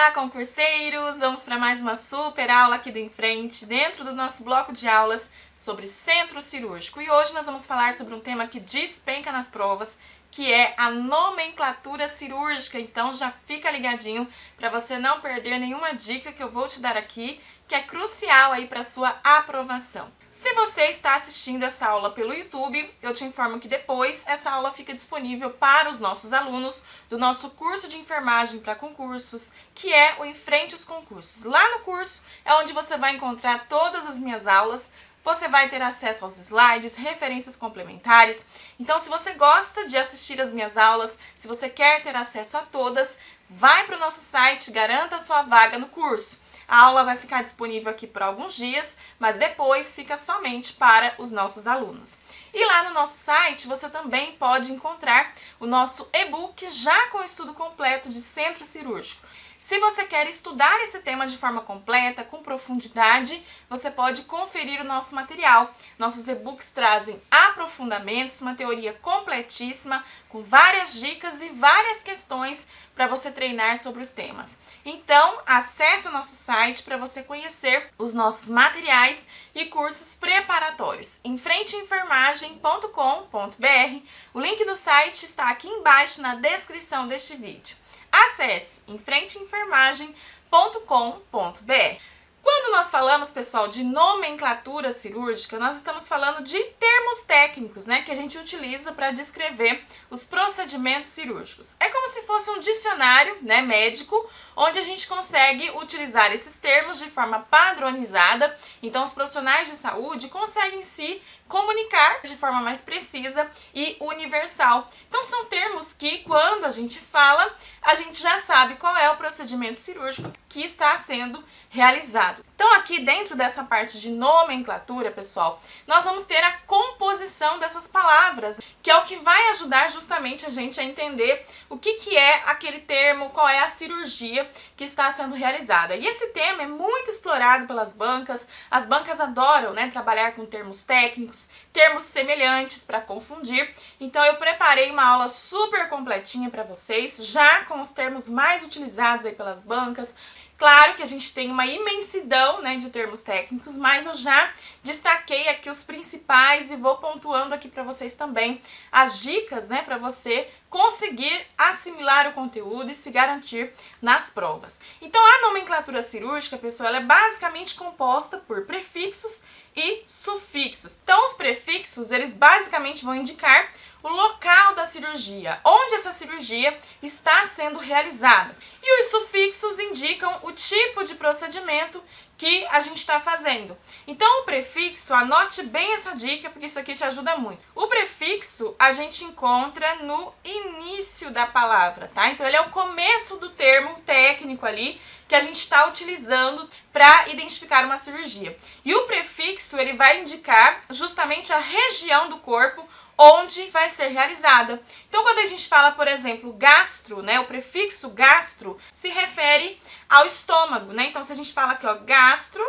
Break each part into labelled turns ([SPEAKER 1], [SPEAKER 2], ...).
[SPEAKER 1] Olá, concurseiros! Vamos para mais uma super aula aqui do Em Frente, dentro do nosso bloco de aulas sobre centro cirúrgico. E hoje nós vamos falar sobre um tema que despenca nas provas, que é a nomenclatura cirúrgica. Então já fica ligadinho para você não perder nenhuma dica que eu vou te dar aqui, que é crucial aí para sua aprovação. Se você está assistindo essa aula pelo YouTube, eu te informo que depois essa aula fica disponível para os nossos alunos do nosso curso de enfermagem para concursos, que é o Em Frente os Concursos. Lá no curso é onde você vai encontrar todas as minhas aulas, você vai ter acesso aos slides, referências complementares. Então, se você gosta de assistir as minhas aulas, se você quer ter acesso a todas, vai para o nosso site, garanta a sua vaga no curso. A aula vai ficar disponível aqui por alguns dias, mas depois fica somente para os nossos alunos. E lá no nosso site você também pode encontrar o nosso e-book já com o estudo completo de centro cirúrgico. Se você quer estudar esse tema de forma completa, com profundidade, você pode conferir o nosso material. Nossos e-books trazem aprofundamentos, uma teoria completíssima, com várias dicas e várias questões para você treinar sobre os temas. Então, acesse o nosso site para você conhecer os nossos materiais e cursos preparatórios. Enfrenteenfermagem.com.br. O link do site está aqui embaixo na descrição deste vídeo. Acesse enfrenteenfermagem.com.br. Quando nós falamos, pessoal, de nomenclatura cirúrgica, nós estamos falando de termos técnicos, né, que a gente utiliza para descrever os procedimentos cirúrgicos. É como se fosse um dicionário, né, médico, onde a gente consegue utilizar esses termos de forma padronizada. Então, os profissionais de saúde conseguem se comunicar de forma mais precisa e universal. Então, são termos que, quando a gente fala, a gente já sabe qual é o procedimento cirúrgico que está sendo realizado. Então, aqui dentro dessa parte de nomenclatura, pessoal, nós vamos ter a composição dessas palavras, que é o que vai ajudar justamente a gente a entender o que é aquele termo, qual é a cirurgia que está sendo realizada. E esse tema é muito explorado pelas bancas. As bancas adoram, né, trabalhar com termos técnicos, termos semelhantes para confundir. Então eu preparei uma aula super completinha para vocês, já com os termos mais utilizados aí pelas bancas. Claro que a gente tem uma imensidão, né, de termos técnicos, mas eu já destaquei aqui os principais e vou pontuando aqui para vocês também as dicas, né, para você conseguir assimilar o conteúdo e se garantir nas provas. Então, a nomenclatura cirúrgica, pessoal, ela é basicamente composta por prefixos e sufixos. Então, os prefixos, eles basicamente vão indicar o local da cirurgia, onde essa cirurgia está sendo realizada. E os sufixos indicam o tipo de procedimento que a gente está fazendo. Então, o prefixo, anote bem essa dica, porque isso aqui te ajuda muito. O prefixo a gente encontra no início da palavra, tá? Então, ele é o começo do termo técnico ali que a gente está utilizando para identificar uma cirurgia. E o prefixo, ele vai indicar justamente a região do corpo onde vai ser realizada. Então, quando a gente fala, por exemplo, gastro, né, o prefixo gastro se refere ao estômago, né? Então, se a gente fala aqui, ó, gastro,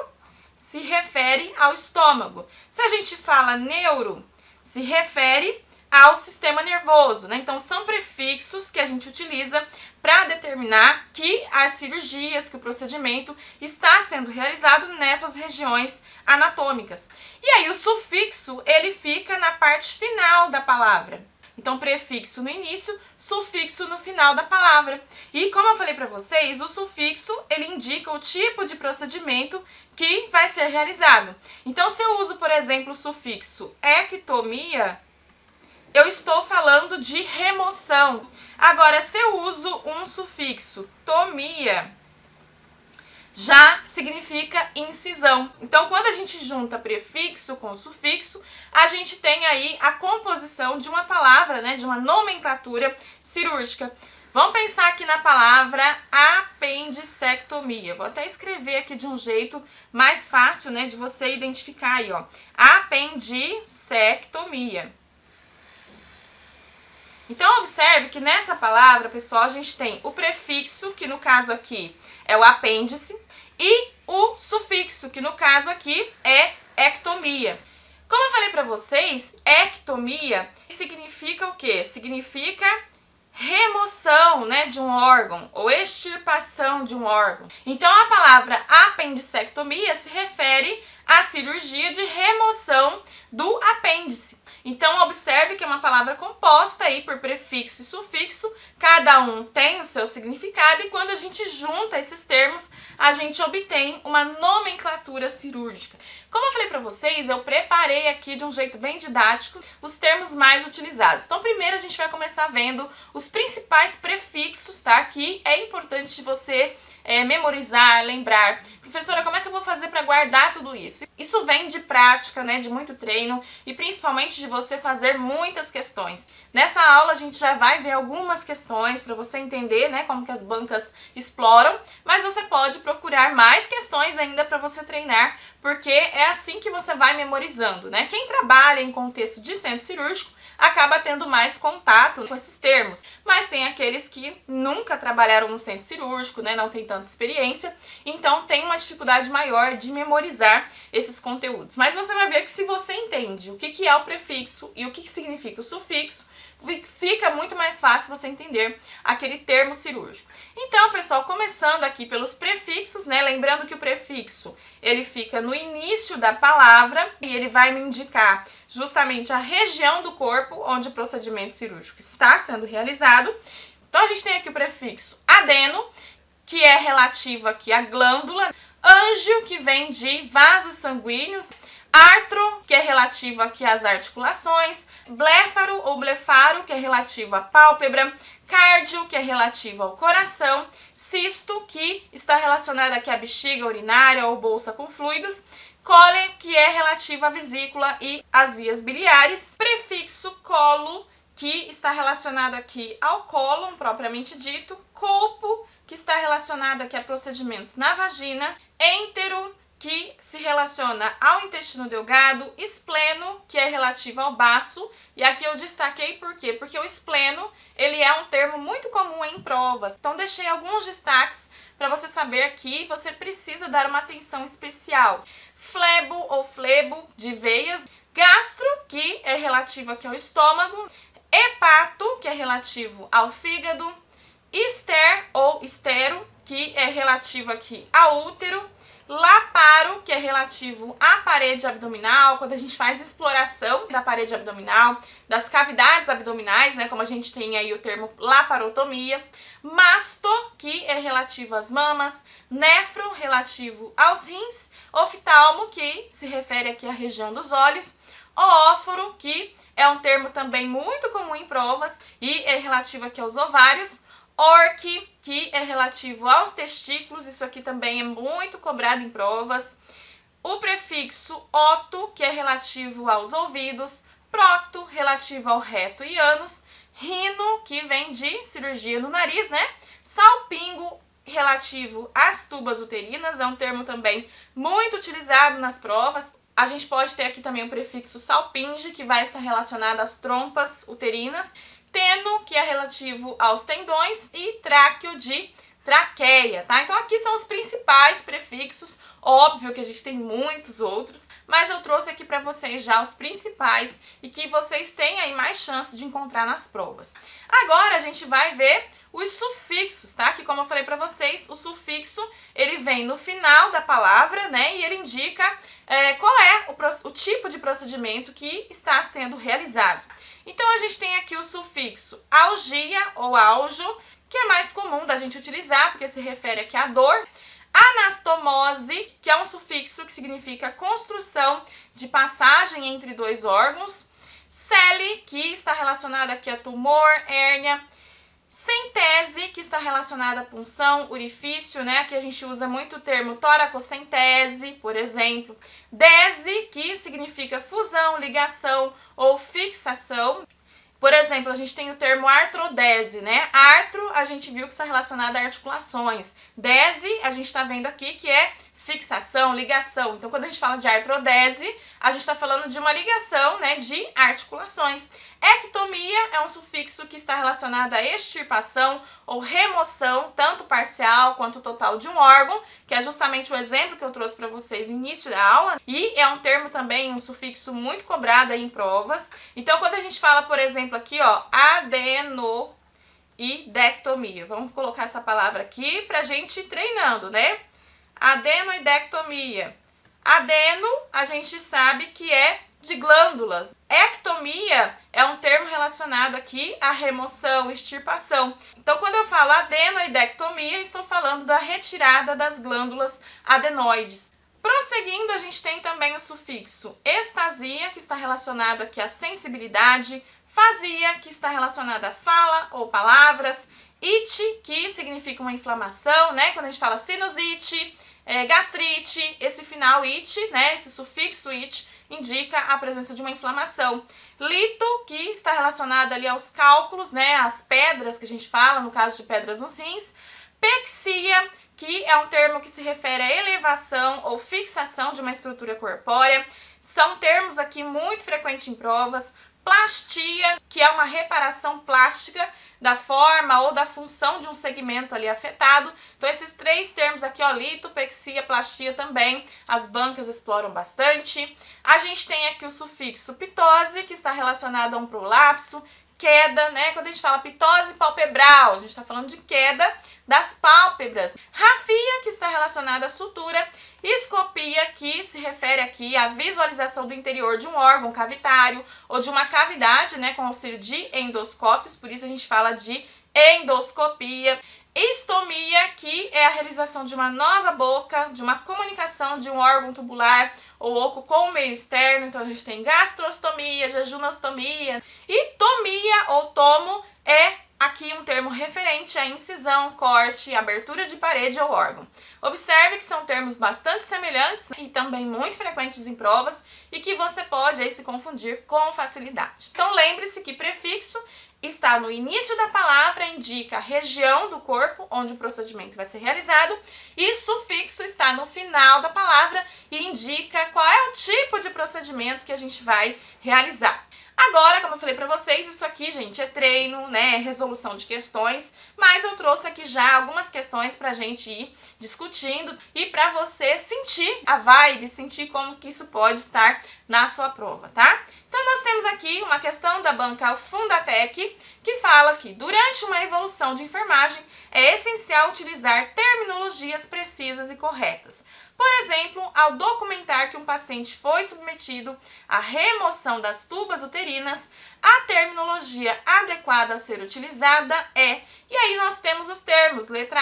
[SPEAKER 1] se refere ao estômago. Se a gente fala neuro, se refere ao sistema nervoso, né? Então, são prefixos que a gente utiliza para determinar que as cirurgias, que o procedimento está sendo realizado nessas regiões anatômicas. E aí, o sufixo, ele fica na parte final da palavra. Então, prefixo no início, sufixo no final da palavra. E como eu falei para vocês, o sufixo, ele indica o tipo de procedimento que vai ser realizado. Então, se eu uso, por exemplo, o sufixo ectomia, eu estou falando de remoção. Agora, se eu uso um sufixo tomia, já significa incisão. Então, quando a gente junta prefixo com sufixo, a gente tem aí a composição de uma palavra, né, de uma nomenclatura cirúrgica. Vamos pensar aqui na palavra apendicectomia. Vou até escrever aqui de um jeito mais fácil, né, de você identificar aí, ó. Apendicectomia. Então, observe que nessa palavra, pessoal, a gente tem o prefixo, que no caso aqui é o apêndice, e o sufixo, que no caso aqui é ectomia. Como eu falei para vocês, ectomia significa o quê? Significa remoção, né, de um órgão ou extirpação de um órgão. Então a palavra apendicectomia se refere à cirurgia de remoção do apêndice. Então observe que é uma palavra composta aí por prefixo e sufixo, cada um tem o seu significado e quando a gente junta esses termos, a gente obtém uma nomenclatura cirúrgica. Como eu falei para vocês, eu preparei aqui de um jeito bem didático os termos mais utilizados. Então primeiro a gente vai começar vendo os principais prefixos, tá? Que é importante você memorizar, lembrar. Professora, como é que eu vou fazer para guardar tudo isso? Isso vem de prática, né, de muito treino e principalmente de você fazer muitas questões. Nessa aula a gente já vai ver algumas questões para você entender, né, como que as bancas exploram, mas você pode procurar mais questões ainda para você treinar, porque é assim que você vai memorizando, né? Quem trabalha em contexto de centro cirúrgico acaba tendo mais contato com esses termos. Mas tem aqueles que nunca trabalharam no centro cirúrgico, né, não tem tanta experiência, então tem uma dificuldade maior de memorizar esses conteúdos. Mas você vai ver que se você entende o que é o prefixo e o que significa o sufixo, fica muito mais fácil você entender aquele termo cirúrgico. Então, pessoal, começando aqui pelos prefixos, né? Lembrando que o prefixo, ele fica no início da palavra e ele vai me indicar justamente a região do corpo onde o procedimento cirúrgico está sendo realizado. Então, a gente tem aqui o prefixo adeno, que é relativo aqui à glândula, ângio, que vem de vasos sanguíneos, artro, que é relativo aqui às articulações, bléfaro ou blefaro, que é relativo à pálpebra, cardio, que é relativo ao coração, cisto, que está relacionado aqui à bexiga urinária ou bolsa com fluidos, cole, que é relativo à vesícula e às vias biliares, prefixo colo, que está relacionado aqui ao cólon propriamente dito, colpo, que está relacionado aqui a procedimentos na vagina, êntero, que se relaciona ao intestino delgado, espleno, que é relativo ao baço, e aqui eu destaquei por quê? Porque o espleno, ele é um termo muito comum em provas, então deixei alguns destaques para você saber que você precisa dar uma atenção especial. Flebo ou flebo, de veias, gastro, que é relativo aqui ao estômago, hepato, que é relativo ao fígado, ester ou estero, que é relativo aqui ao útero, laparo, que é relativo à parede abdominal, quando a gente faz exploração da parede abdominal, das cavidades abdominais, né, como a gente tem aí o termo laparotomia, masto, que é relativo às mamas, nefro, relativo aos rins, oftalmo, que se refere aqui à região dos olhos, oóforo, que é um termo também muito comum em provas e é relativo aqui aos ovários, orque, que é relativo aos testículos, isso aqui também é muito cobrado em provas. O prefixo oto, que é relativo aos ouvidos, proto, relativo ao reto e ânus, rino, que vem de cirurgia no nariz, né? Salpingo, relativo às tubas uterinas, é um termo também muito utilizado nas provas. A gente pode ter aqui também o prefixo salpinge, que vai estar relacionado às trompas uterinas, teno, que é relativo aos tendões, e tráqueo, de traqueia, tá? Então aqui são os principais prefixos, óbvio que a gente tem muitos outros, mas eu trouxe aqui para vocês já os principais e que vocês têm aí mais chance de encontrar nas provas. Agora a gente vai ver os sufixos, tá? Que como eu falei para vocês, o sufixo, ele vem no final da palavra, né? E ele indica qual é o tipo de procedimento que está sendo realizado. Então a gente tem aqui o sufixo algia ou aljo, que é mais comum da gente utilizar, porque se refere aqui à dor. Anastomose, que é um sufixo que significa construção de passagem entre dois órgãos. Cele, que está relacionada aqui a tumor, hérnia. Centese, que está relacionada a punção, orifício, né? Aqui a gente usa muito o termo toracocentese, por exemplo. Dese, que significa fusão, ligação ou fixação. Por exemplo, a gente tem o termo artrodese, né? Artro, a gente viu que está relacionado a articulações. Dese, a gente está vendo aqui que é fixação, ligação. Então, quando a gente fala de artrodese, a gente está falando de uma ligação, né, de articulações. Ectomia é um sufixo que está relacionado à extirpação ou remoção, tanto parcial quanto total de um órgão, que é justamente o exemplo que eu trouxe para vocês no início da aula. E é um termo também, um sufixo muito cobrado aí em provas. Então, quando a gente fala, por exemplo, aqui, ó, adenoidectomia. Vamos colocar essa palavra aqui pra gente ir treinando, né? Adenoidectomia. Adeno, a gente sabe que é de glândulas. Ectomia é um termo relacionado aqui à remoção, extirpação. Então, quando eu falo adenoidectomia, eu estou falando da retirada das glândulas adenoides. Prosseguindo, a gente tem também o sufixo estasia, que está relacionado aqui à sensibilidade, fasia, que está relacionada à fala ou palavras, ite, que significa uma inflamação, né? Quando a gente fala sinusite, gastrite, esse final ite, né? Esse sufixo ite indica a presença de uma inflamação. Lito, que está relacionado ali aos cálculos, né? As pedras que a gente fala, no caso de pedras nos rins. Pexia, que é um termo que se refere à elevação ou fixação de uma estrutura corpórea. São termos aqui muito frequentes em provas. Plastia, que é uma reparação plástica da forma ou da função de um segmento ali afetado. Então, esses três termos aqui, ó, lito, pexia, plastia também, as bancas exploram bastante. A gente tem aqui o sufixo pitose, que está relacionado a um prolapso, queda, né? Quando a gente fala pitose palpebral, a gente está falando de queda das pálpebras. Rafia, que está relacionada à sutura. Escopia, que se refere aqui à visualização do interior de um órgão cavitário ou de uma cavidade, né, com auxílio de endoscópios, por isso a gente fala de endoscopia. Estomia, que é a realização de uma nova boca, de uma comunicação de um órgão tubular ou oco com o meio externo. Então a gente tem gastrostomia, jejunostomia. E tomia ou tomo é aqui um termo referente à incisão, corte, abertura de parede ou órgão. Observe que são termos bastante semelhantes, né, e também muito frequentes em provas e que você pode aí se confundir com facilidade. Então lembre-se que prefixo está no início da palavra, indica a região do corpo onde o procedimento vai ser realizado, e sufixo está no final da palavra e indica qual é o tipo de procedimento que a gente vai realizar. Agora, como eu falei pra vocês, isso aqui, gente, é treino, né, é resolução de questões, mas eu trouxe aqui já algumas questões pra gente ir discutindo e pra você sentir a vibe, sentir como que isso pode estar na sua prova, tá? Então, nós temos aqui uma questão da banca Fundatec, que fala que durante uma evolução de enfermagem é essencial utilizar terminologias precisas e corretas. Por exemplo, ao documentar que um paciente foi submetido à remoção das tubas uterinas, a terminologia adequada a ser utilizada é... E aí nós temos os termos, letra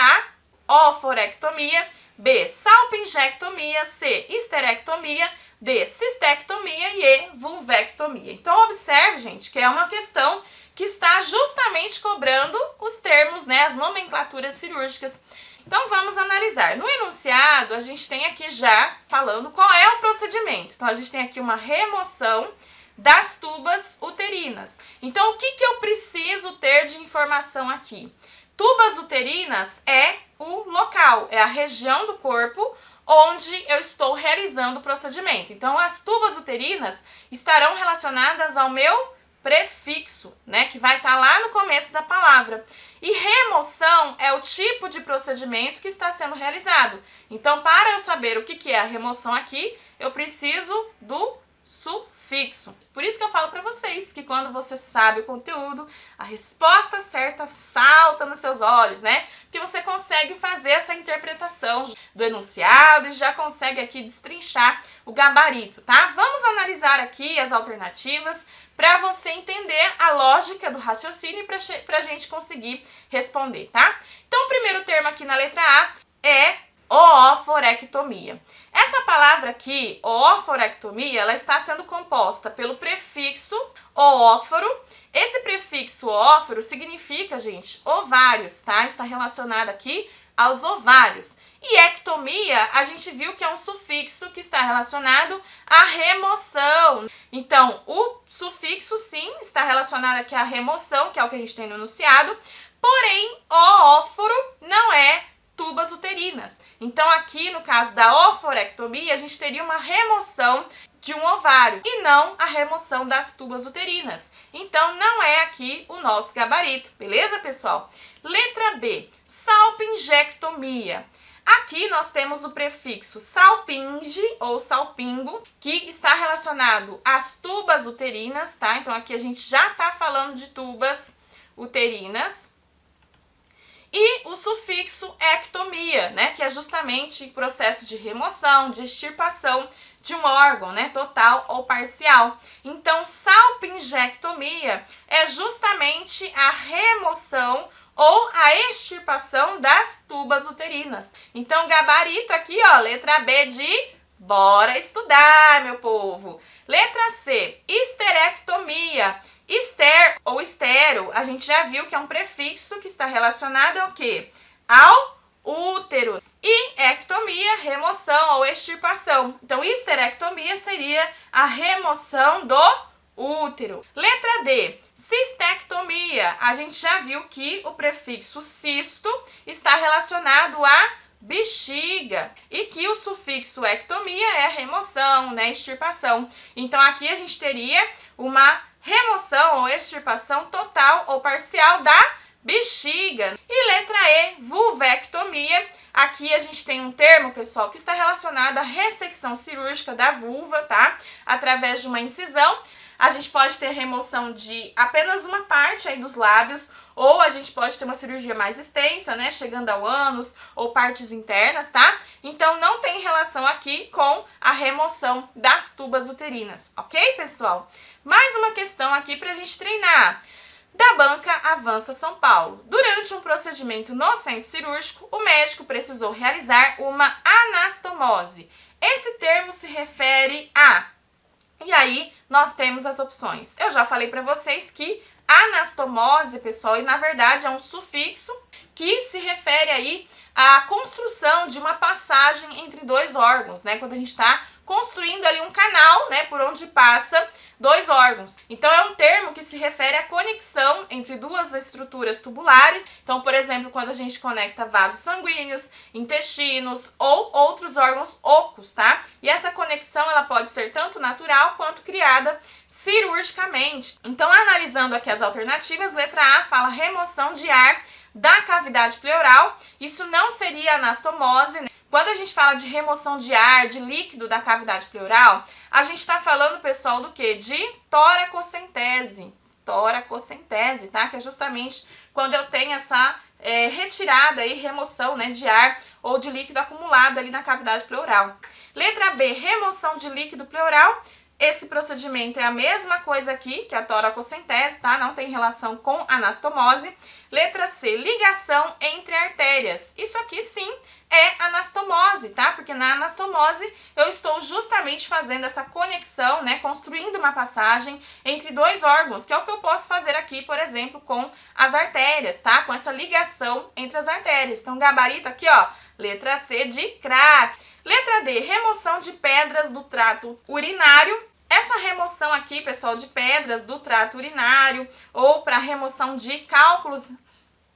[SPEAKER 1] A, oforectomia, B, salpingectomia, C, histerectomia, D, cistectomia e E, vulvectomia. Então observe, gente, que é uma questão que está justamente cobrando os termos, né, as nomenclaturas cirúrgicas. Então vamos analisar. No enunciado, a gente tem aqui já falando qual é o procedimento. Então a gente tem aqui uma remoção das tubas uterinas. Então o que eu preciso ter de informação aqui? Tubas uterinas é o local, é a região do corpo onde eu estou realizando o procedimento. Então as tubas uterinas estarão relacionadas ao meu prefixo, né, que vai estar lá no começo da palavra. E remoção é o tipo de procedimento que está sendo realizado. Então, para eu saber o que é a remoção aqui, eu preciso do sufixo. Por isso que eu falo para vocês que quando você sabe o conteúdo, a resposta certa salta nos seus olhos, né? Porque você consegue fazer essa interpretação do enunciado e já consegue aqui destrinchar o gabarito, tá? Vamos analisar aqui as alternativas para você entender a lógica do raciocínio e para a gente conseguir responder, tá? Então, o primeiro termo aqui na letra A é ooforectomia. Essa palavra aqui, ooforectomia, ela está sendo composta pelo prefixo oóforo. Esse prefixo oóforo significa, gente, ovários, tá? Está relacionado aqui aos ovários. E ectomia, a gente viu que é um sufixo que está relacionado à remoção. Então, o sufixo, sim, está relacionado aqui à remoção, que é o que a gente tem no enunciado. Porém, oóforo não é tubas uterinas. Então, aqui no caso da oforectomia, a gente teria uma remoção de um ovário e não a remoção das tubas uterinas. Então, não é aqui o nosso gabarito, beleza, pessoal? Letra B, salpingectomia. Aqui nós temos o prefixo salpinge ou salpingo, que está relacionado às tubas uterinas, tá? Então aqui a gente já está falando de tubas uterinas. E o sufixo ectomia, né, que é justamente o processo de remoção, de extirpação de um órgão, né, total ou parcial. Então, salpingectomia é justamente a remoção ou a extirpação das tubas uterinas. Então, gabarito aqui, ó, letra B de bora estudar, meu povo. Letra C, histerectomia. Hister ou estero, a gente já viu que é um prefixo que está relacionado ao quê? Ao útero. E ectomia, remoção ou extirpação. Então, histerectomia seria a remoção do útero. Letra D, cistectomia. A gente já viu que o prefixo cisto está relacionado a bexiga e que o sufixo ectomia é remoção, né, extirpação. Então, aqui a gente teria uma remoção ou extirpação total ou parcial da bexiga. E letra E, vulvectomia. Aqui a gente tem um termo, pessoal, que está relacionado à ressecção cirúrgica da vulva, tá? Através de uma incisão. A gente pode ter remoção de apenas uma parte aí dos lábios, ou a gente pode ter uma cirurgia mais extensa, né, chegando ao ânus ou partes internas, tá? Então, não tem relação aqui com a remoção das tubas uterinas, ok, pessoal? Mais uma questão aqui pra gente treinar. Da banca Avança São Paulo. Durante um procedimento no centro cirúrgico, o médico precisou realizar uma anastomose. Esse termo se refere a... E aí, nós temos as opções. Eu já falei pra vocês que anastomose, pessoal, e na verdade é um sufixo que se refere aí à construção de uma passagem entre dois órgãos, né? Quando a gente está construindo ali um canal, né, por onde passa dois órgãos. Então, é um termo que se refere à conexão entre duas estruturas tubulares. Então, por exemplo, quando a gente conecta vasos sanguíneos, intestinos ou outros órgãos ocos, tá? E essa conexão, ela pode ser tanto natural quanto criada cirurgicamente. Então, analisando aqui as alternativas, letra A fala remoção de ar da cavidade pleural. Isso não seria anastomose, né? Quando a gente fala de remoção de ar, de líquido da cavidade pleural, a gente está falando, pessoal, do quê? De toracocentese. Toracocentese, tá? Que é justamente quando eu tenho essa retirada e remoção, né, de ar ou de líquido acumulado ali na cavidade pleural. Letra B, remoção de líquido pleural. Esse procedimento é a mesma coisa aqui, que a toracocentese, tá? Não tem relação com anastomose. Letra C, ligação entre artérias. Isso aqui sim é anastomose, tá? Porque na anastomose eu estou justamente fazendo essa conexão, né? Construindo uma passagem entre dois órgãos, que é o que eu posso fazer aqui, por exemplo, com as artérias, tá? Com essa ligação entre as artérias. Então, gabarito aqui, ó, letra C de crack. Letra D, remoção de pedras do trato urinário. Essa remoção aqui, pessoal, de pedras do trato urinário ou para remoção de cálculos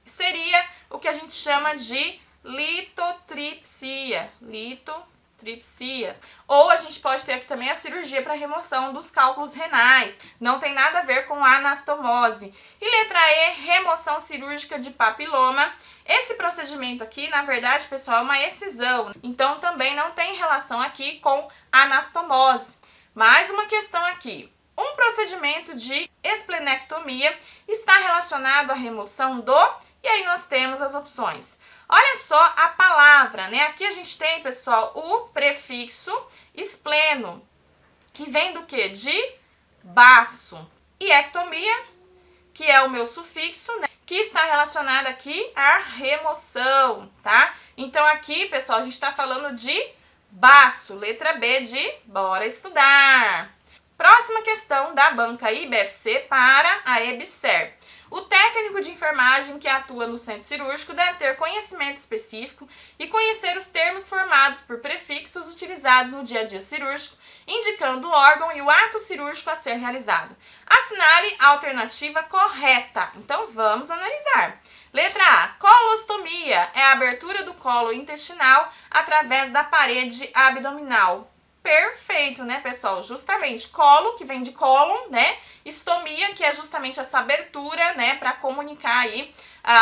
[SPEAKER 1] seria o que a gente chama de litotripsia. Litotripsia. Ou a gente pode ter aqui também a cirurgia para remoção dos cálculos renais. Não tem nada a ver com anastomose. E letra E, remoção cirúrgica de papiloma. Esse procedimento aqui, na verdade, pessoal, é uma excisão. Então, também não tem relação aqui com anastomose. Mais uma questão aqui. Um procedimento de esplenectomia está relacionado à remoção do... E aí nós temos as opções. Olha só a palavra, né? Aqui a gente tem, pessoal, o prefixo espleno, que vem do quê? De baço. E ectomia, que é o meu sufixo, né? Que está relacionado aqui à remoção, tá? Então aqui, pessoal, a gente está falando de baço, letra B de bora estudar. Próxima questão da banca IBFC para a EBSER. O técnico de enfermagem que atua no centro cirúrgico deve ter conhecimento específico e conhecer os termos formados por prefixos utilizados no dia a dia cirúrgico, indicando o órgão e o ato cirúrgico a ser realizado. Assinale a alternativa correta. Então, vamos analisar. Letra A, colostomia é a abertura do colo intestinal através da parede abdominal. Perfeito, né, pessoal? Justamente, colo, que vem de cólon, né? Estomia, que é justamente essa abertura, né, para comunicar aí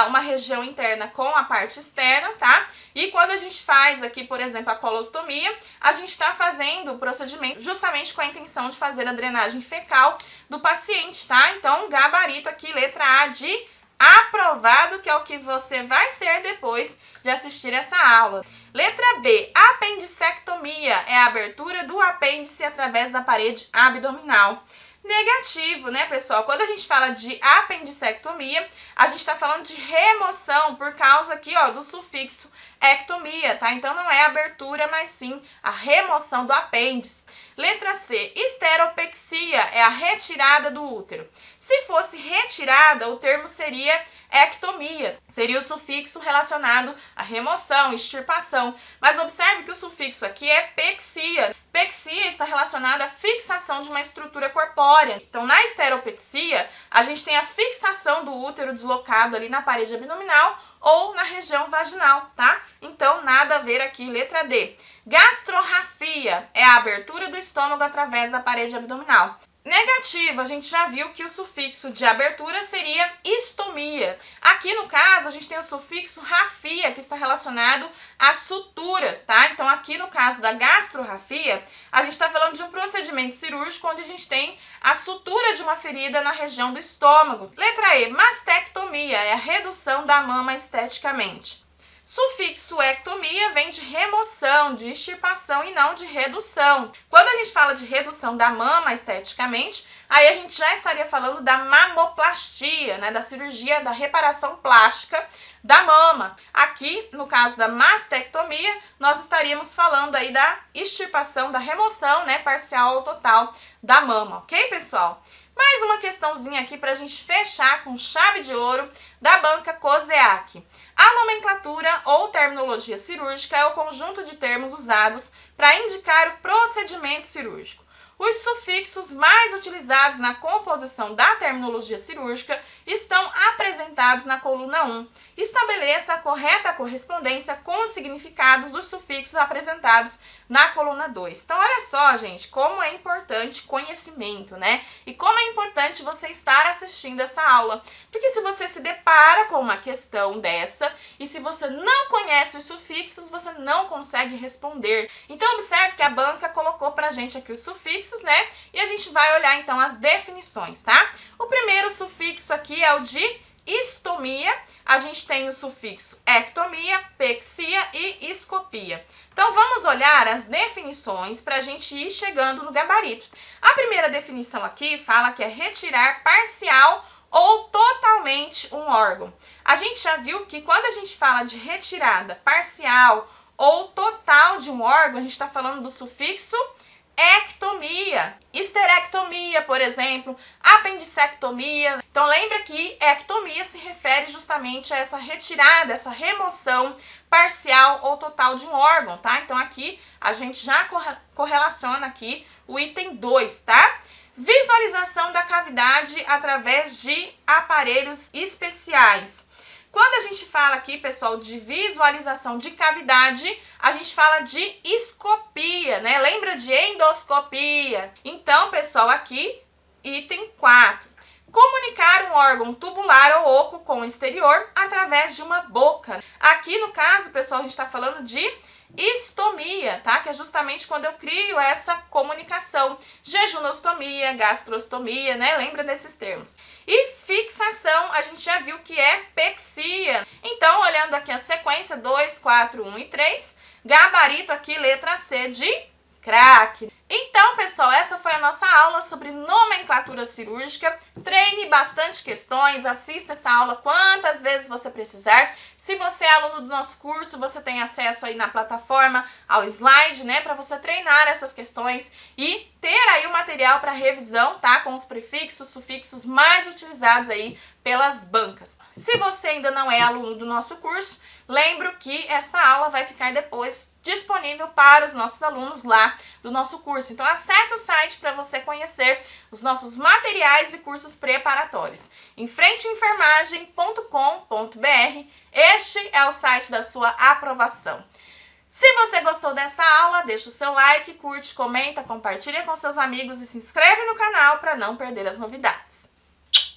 [SPEAKER 1] uma região interna com a parte externa, tá? E quando a gente faz aqui, por exemplo, a colostomia, a gente está fazendo o procedimento justamente com a intenção de fazer a drenagem fecal do paciente, tá? Então, gabarito aqui, letra A de aprovado, que é o que você vai ser depois de assistir essa aula. Letra B, apendicectomia é a abertura do apêndice através da parede abdominal. Negativo, né, pessoal? Quando a gente fala de apendicectomia, a gente está falando de remoção por causa aqui, ó, do sufixo ectomia, tá? Então não é abertura, mas sim a remoção do apêndice. Letra C, esteropexia é a retirada do útero. Se fosse retirada, o termo seria ectomia. Seria o sufixo relacionado à remoção, extirpação. Mas observe que o sufixo aqui é pexia. Pexia está relacionada à fixação de uma estrutura corpórea. Então, na esteropexia, a gente tem a fixação do útero deslocado ali na parede abdominal ou na região vaginal, tá? Então, nada a ver aqui. Letra D. Gastrorrafia é a abertura do estômago através da parede abdominal. Negativo, a gente já viu que o sufixo de abertura seria istomia. Aqui no caso, a gente tem o sufixo rafia, que está relacionado à sutura, tá? Então, aqui no caso da gastrorrafia, a gente está falando de um procedimento cirúrgico onde a gente tem a sutura de uma ferida na região do estômago. Letra E, mastectomia é a redução da mama esteticamente. Sufixo ectomia vem de remoção, de extirpação e não de redução. Quando a gente fala de redução da mama esteticamente, aí a gente já estaria falando da mamoplastia, né, da cirurgia da reparação plástica da mama. Aqui, no caso da mastectomia, nós estaríamos falando aí da extirpação, da remoção, né, parcial ou total da mama, ok, pessoal? Mais uma questãozinha aqui para a gente fechar com chave de ouro da banca COSEAC. A nomenclatura ou terminologia cirúrgica é o conjunto de termos usados para indicar o procedimento cirúrgico. Os sufixos mais utilizados na composição da terminologia cirúrgica estão apresentados na coluna 1. Estabeleça a correta correspondência com os significados dos sufixos apresentados na coluna 2. Então, olha só, gente, como é importante conhecimento, né? E como é importante você estar assistindo essa aula. Porque se você se depara com uma questão dessa e se você não conhece os sufixos, você não consegue responder. Então, observe que a banca colocou pra gente aqui os sufixos, né? E a gente vai olhar, então, as definições, tá? O primeiro sufixo aqui é o de istomia. A gente tem o sufixo ectomia, pexia e escopia. Então, vamos olhar as definições para a gente ir chegando no gabarito. A primeira definição aqui fala que é retirar parcial ou totalmente um órgão. A gente já viu que quando a gente fala de retirada parcial ou total de um órgão, a gente está falando do sufixo ectomia, histerectomia, por exemplo, apendicectomia. Então lembra que ectomia se refere justamente a essa retirada, essa remoção parcial ou total de um órgão, tá? Então aqui a gente já correlaciona aqui o item 2, tá? Visualização da cavidade através de aparelhos especiais. Quando a gente fala aqui, pessoal, de visualização de cavidade, a gente fala de escopia, né? Lembra de endoscopia? Então, pessoal, aqui, item 4. Comunicar um órgão tubular ou oco com o exterior através de uma boca. Aqui, no caso, pessoal, a gente está falando de istomia, tá? Que é justamente quando eu crio essa comunicação. Jejunostomia, gastrostomia, né? Lembra desses termos. E fixação, a gente já viu que é pexia. Então, olhando aqui a sequência 2, 4, 1 e 3, gabarito aqui, letra C de craque. Então, pessoal, essa foi a nossa aula sobre nomenclatura cirúrgica. Treine bastante questões, assista essa aula quantas vezes você precisar. Se você é aluno do nosso curso, você tem acesso aí na plataforma ao slide, né, para você treinar essas questões e ter aí o material para revisão, tá, com os prefixos, sufixos mais utilizados aí pelas bancas. Se você ainda não é aluno do nosso curso, lembro que essa aula vai ficar depois disponível para os nossos alunos lá do nosso curso. Então acesse o site para você conhecer os nossos materiais e cursos preparatórios. Enfrenteenfermagem.com.br. Este é o site da sua aprovação. Se você gostou dessa aula, deixa o seu like, curte, comenta, compartilha com seus amigos e se inscreve no canal para não perder as novidades.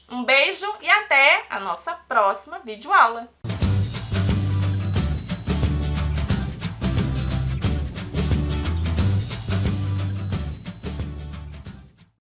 [SPEAKER 1] Um beijo e até a nossa próxima videoaula.